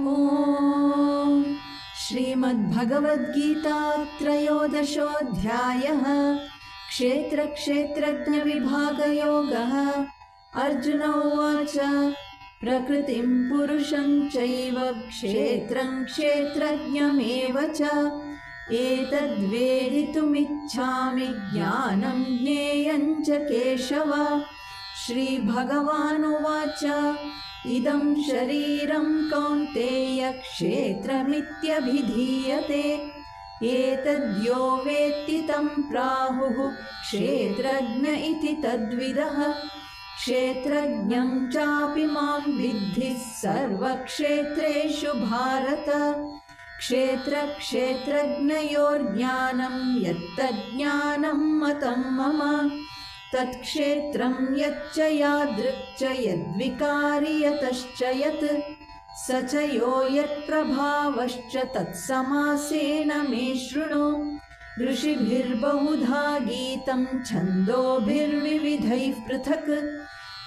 ॐ श्रीमद्भगवद्गीता त्रयोदशोऽध्यायः क्षेत्रक्षेत्रज्ञविभागयोगः। अर्जुन उवाच प्रकृतिं पुरुषं चैव क्षेत्रं क्षेत्रज्ञमेव च एतद्वेदितुमिच्छामि ज्ञानं ज्ञेयं च केशव। श्रीभगवानुवाच इदं शरीरं कौन्तेय क्षेत्रमित्यभिधीयते एतद्यो वेत्ति तं प्राहुः क्षेत्रज्ञ इति तद्विदः। क्षेत्रज्ञं चापि मां विद्धि सर्वक्षेत्रेषु भारत। क्षेत्रक्षेत्रज्ञयोर्ज्ञानं यत्तज्ज्ञानं मतं मम तत्क्षेत्रं यच्च यादृक् यद्विकारि यतश्च यत् स च यो यत्प्रभावश्च तत्समासेन मे शृणु। ऋषिभिर्बहुधा गीतं छन्दोभिर्विविधैः पृथक्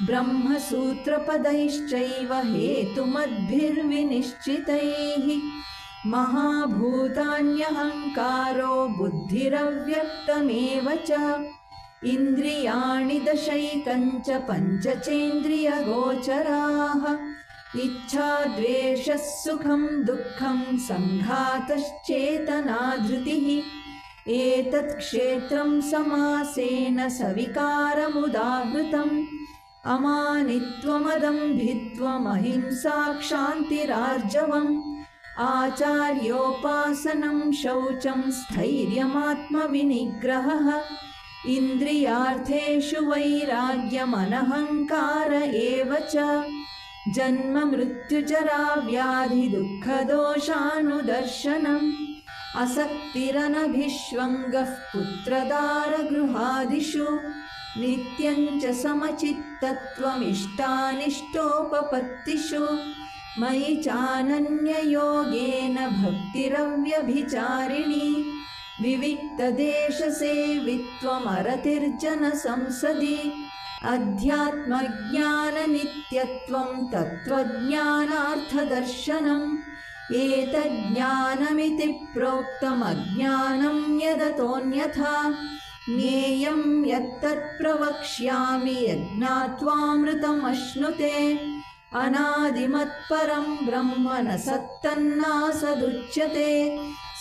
ब्रह्मसूत्रपदैश्चैव हेतुमद्भिर्विनिश्चितैः। महाभूतान्यहङ्कारो बुद्धिरव्यक्तमेव च इन्द्रियाणि दशैकञ्च पञ्चचेन्द्रियगोचराः। इच्छा द्वेषः सुखं दुःखं सङ्घातश्चेतना धृतिः एतत् क्षेत्रं समासेन सविकारमुदाहृतम्। अमानित्वमदम्भित्वमहिंसा क्षान्तिरार्जवम् आचार्योपासनं शौचं स्थैर्यमात्मविनिग्रहः। इन्द्रियार्थेषु वैराग्यमनहङ्कार एव च जन्म मृत्युजरा व्याधि दुःखदोषानुदर्शनम् असक्तिरनभिष्वङ्गः पुत्रदारगृहादिषु नित्यं च समचित्तत्वमिष्टानिष्टोपपत्तिषु मयि चानन्ययोगेन भक्तिरव्यभिचारिणी विविक्तदेशसेवित्वमरतिर्जनसंसदि अध्यात्मज्ञाननित्यत्वं तत्त्वज्ञानार्थदर्शनम् एतज्ज्ञानमिति प्रोक्तमज्ञानं यदतोऽन्यथा ज्ञेयं यत्तत् प्रवक्ष्यामि यज्ञात्वामृतमश्नुते अनादिमत्परं ब्रह्म न सत्तन्नासदुच्यते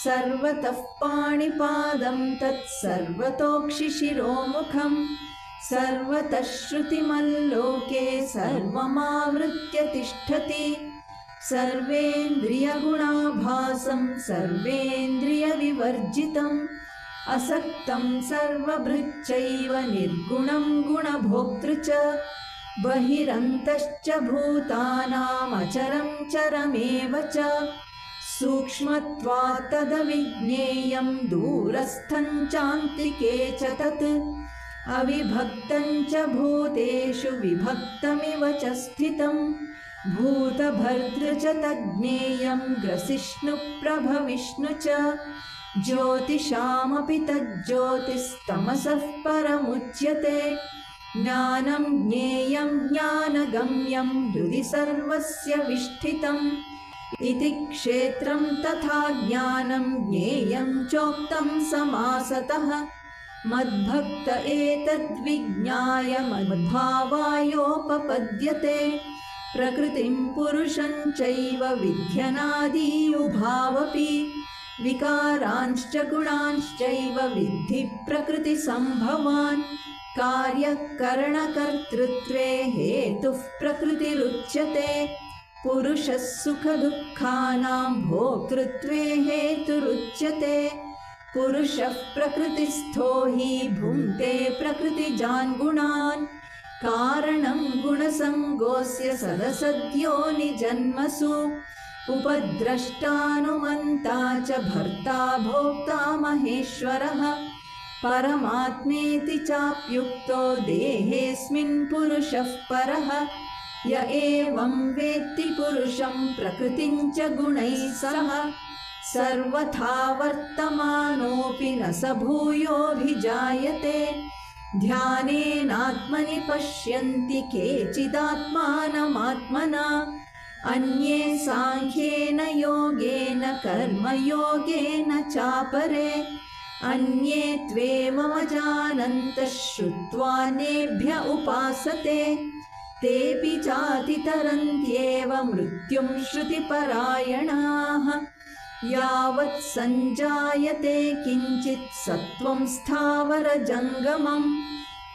सर्वतः पाणिपादं तत्सर्वतोक्षिशिरोमुखं सर्वतः श्रुतिमल्लोके सर्वमावृत्य तिष्ठति सर्वेन्द्रियगुणाभासं सर्वेन्द्रियविवर्जितम् असक्तं सर्वभृच्चैव निर्गुणं गुणभोक्तृ च बहिरन्तश्च भूतानामचरं चरमेव च सूक्ष्मत्वात् तदविज्ञेयं दूरस्थं चान्तिके च तत् अविभक्तं च भूतेषु विभक्तमिव च स्थितम् भूतभर्तृ च तज्ज्ञेयं ग्रसिष्णुप्रभविष्णु च ज्योतिषामपि तज्ज्योतिस्तमसः परमुच्यते ज्ञानं ज्ञेयं ज्ञानगम्यं हृदि सर्वस्य विष्ठितम् इति क्षेत्रं तथा ज्ञानं ज्ञेयं चोक्तं समासतः मद्भक्त एतद्विज्ञाय मद्भावायोपपद्यते प्रकृतिं पुरुषं चैव विध्यनादि उभावपि विकारांश्च गुणांश्चैव विद्धि प्रकृतिसम्भवान् कार्यकरणकर्तृत्वे हेतुः प्रकृतिरुच्यते पुरुषः सुखदुःखानां भोक्तृत्वे हेतुरुच्यते पुरुषः प्रकृतिस्थो हि भुङ्क्ते प्रकृतिजान् गुणान् कारणं गुणसङ्गोऽस्य सदसद्योनिजन्मसु उपद्रष्टानुमन्ता च भर्ता भोक्ता महेश्वरः परमात्मेति चाप्युक्तो देहेऽस्मिन् पुरुषः परः य एवं वेत्ति पुरुषं प्रकृतिं च गुणैः सह सर्वथा वर्तमानोऽपि न स भूयोऽभिजायते ध्यानेनात्मनि पश्यन्ति केचिदात्मानमात्मना अन्ये साङ्ख्येन योगेन कर्मयोगेन चापरे अन्ये त्वेवमजानन्तः श्रुत्वान्येभ्य उपासते तेऽपि चातितरन्त्येव मृत्युं श्रुतिपरायणाः यावत् सञ्जायते किञ्चित् सत्त्वं स्थावरजङ्गमम्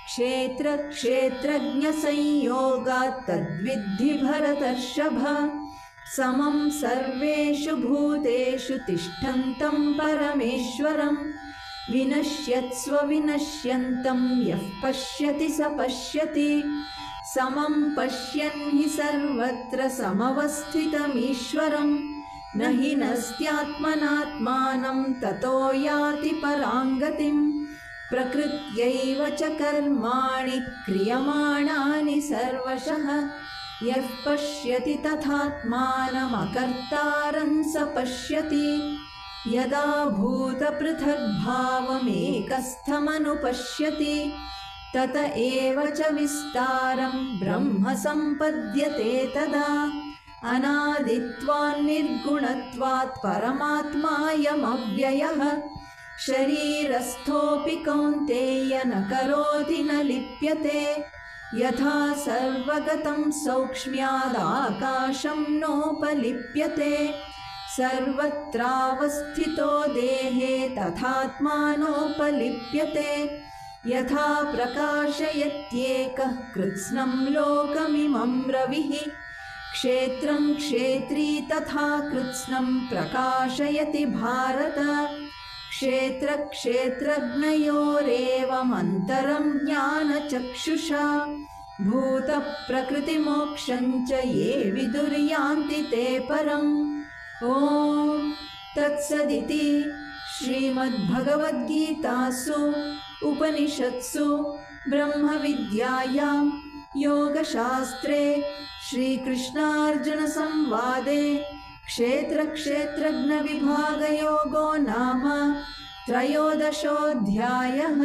क्षेत्रक्षेत्रज्ञसंयोगात् तद्विद्धि भरतर्षभ समं सर्वेषु भूतेषु तिष्ठन्तं परमेश्वरं विनश्यत्स्व विनश्यन्तं यः पश्यति स पश्यति समं पश्यन् हि सर्वत्र समवस्थितमीश्वरं न हि नस्त्यात्मनात्मानं ततो याति पराङ्गतिम् प्रकृत्यैव च कर्माणि क्रियमाणानि सर्वशः यः पश्यति तथात्मानमकर्तारं स पश्यति यदा भूतपृथग्भावमेकस्थमनुपश्यति तत एव च विस्तारं ब्रह्म सम्पद्यते तदा अनादित्वान् निर्गुणत्वात् परमात्मायमव्ययः शरीरस्थोऽपि कौन्तेय न करोति न लिप्यते यथा सर्वगतं सौक्ष्म्यादाकाशं नोपलिप्यते सर्वत्रावस्थितो देहे तथात्मानोपलिप्यते यथा प्रकाशयत्येकः कृत्स्नं लोकमिमं रविः क्षेत्रं क्षेत्री तथा कृत्स्नं प्रकाशयति भारत क्षेत्रक्षेत्रज्ञयोरेवमन्तरं ज्ञानचक्षुषा भूतप्रकृतिमोक्षं च ये विदुर्यान्ति ते परम् ॐ तत्सदिति श्रीमद्भगवद्गीतासु उपनिषत्सु ब्रह्मविद्यायां योगशास्त्रे श्रीकृष्णार्जुनसंवादे क्षेत्रक्षेत्रज्ञविभागयोगो नाम त्रयोदशोऽध्यायः।